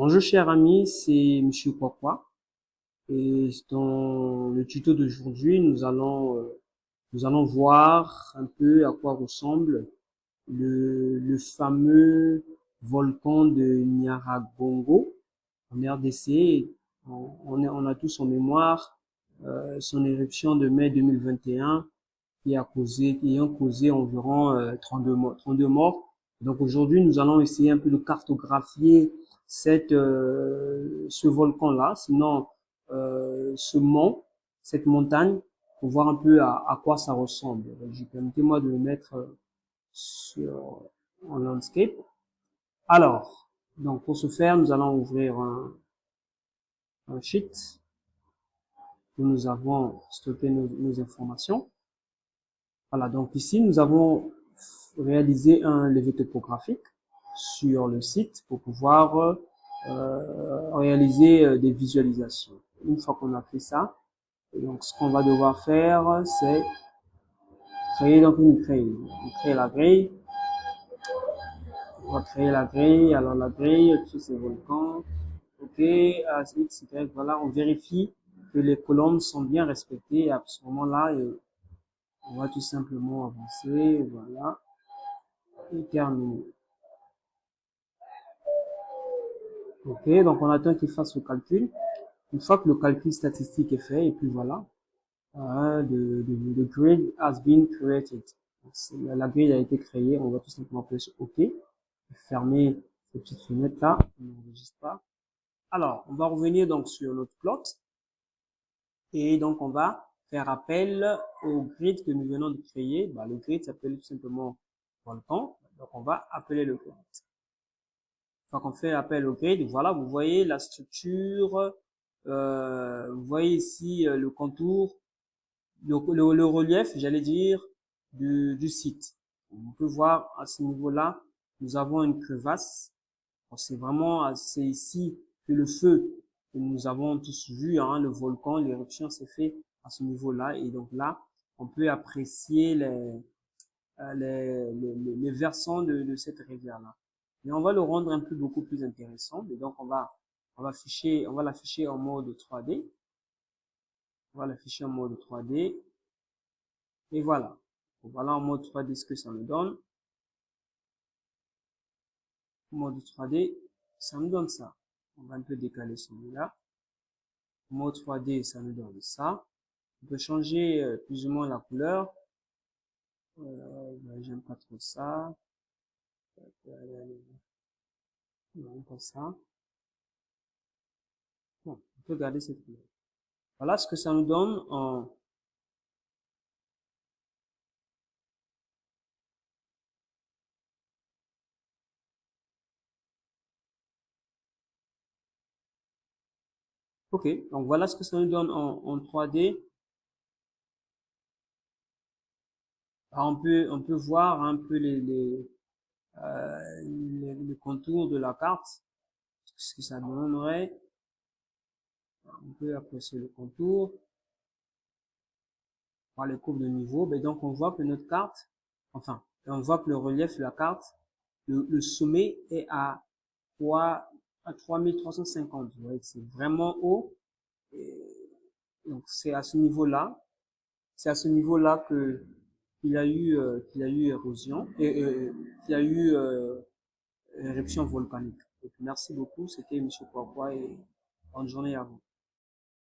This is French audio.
Bonjour cher ami, c'est Monsieur Kwakwa et dans le tuto d'aujourd'hui nous allons voir un peu à quoi ressemble le fameux volcan de Nyiragongo en RDC. On a tous en mémoire son éruption de mai 2021 qui ont causé environ 32 morts. Donc aujourd'hui, nous allons essayer un peu de cartographier ce volcan-là, sinon ce mont, cette montagne, pour voir un peu à quoi ça ressemble. Permettez-moi de le mettre en landscape. Alors, donc pour ce faire, nous allons ouvrir un sheet où nous avons stocké nos informations. Voilà, donc ici, nous avons réalisé un levé topographique sur le site pour pouvoir réaliser des visualisations. Une fois qu'on a fait ça, donc ce qu'on va devoir faire, c'est créer donc une grille. On crée la grille. On va créer la grille. Alors la grille, tous ces volcans. Ok, X, Y, voilà, on vérifie que les colonnes sont bien respectées. À ce moment-là, on va tout simplement avancer, voilà, et terminer. Ok, donc on attend qu'il fasse le calcul. Une fois que le calcul statistique est fait, et puis voilà, the grid has been created. La grille a été créée, on va tout simplement appuyer sur OK, fermer cette petite fenêtre là, on n'enregistre pas. Alors, on va revenir donc sur notre plot, et donc on va faire appel au grid que nous venons de créer. Bah, le grid s'appelle tout simplement volcan, donc on va appeler le grid. Une fois qu'on fait appel au grid, voilà, vous voyez la structure, vous voyez ici le contour, le relief, j'allais dire, du site. On peut voir à ce niveau-là, nous avons une crevasse. C'est ici que le feu que nous avons tous vu, hein, le volcan, l'éruption s'est fait à ce niveau-là. Et donc là, on peut apprécier les versants de cette rivière-là. Mais on va le rendre un peu beaucoup plus intéressant. Et donc on va l'afficher en mode 3D. On va l'afficher en mode 3D. Et voilà. Voilà en mode 3D ce que ça nous donne. En mode 3D, ça nous donne ça. On va un peu décaler celui-là. En mode 3D, ça nous donne ça. On peut changer plus ou moins la couleur. J'aime pas trop ça. Non, pas ça. Bon, on peut garder cette couleur. Voilà ce que ça nous donne en OK, donc voilà ce que ça nous donne en 3D. Alors on peut voir un peu les contours de la carte, ce que ça donnerait. On peut apprécier le contour, voir les courbes de niveau. Mais donc on voit que notre carte, enfin, on voit que le relief de la carte, le sommet est à 3350. Vous voyez que c'est vraiment haut. Et donc c'est à ce niveau-là, que qu'il a eu érosion et qu'il y a eu éruption volcanique. Donc, merci beaucoup, c'était Monsieur Kwakwa et bonne journée à vous.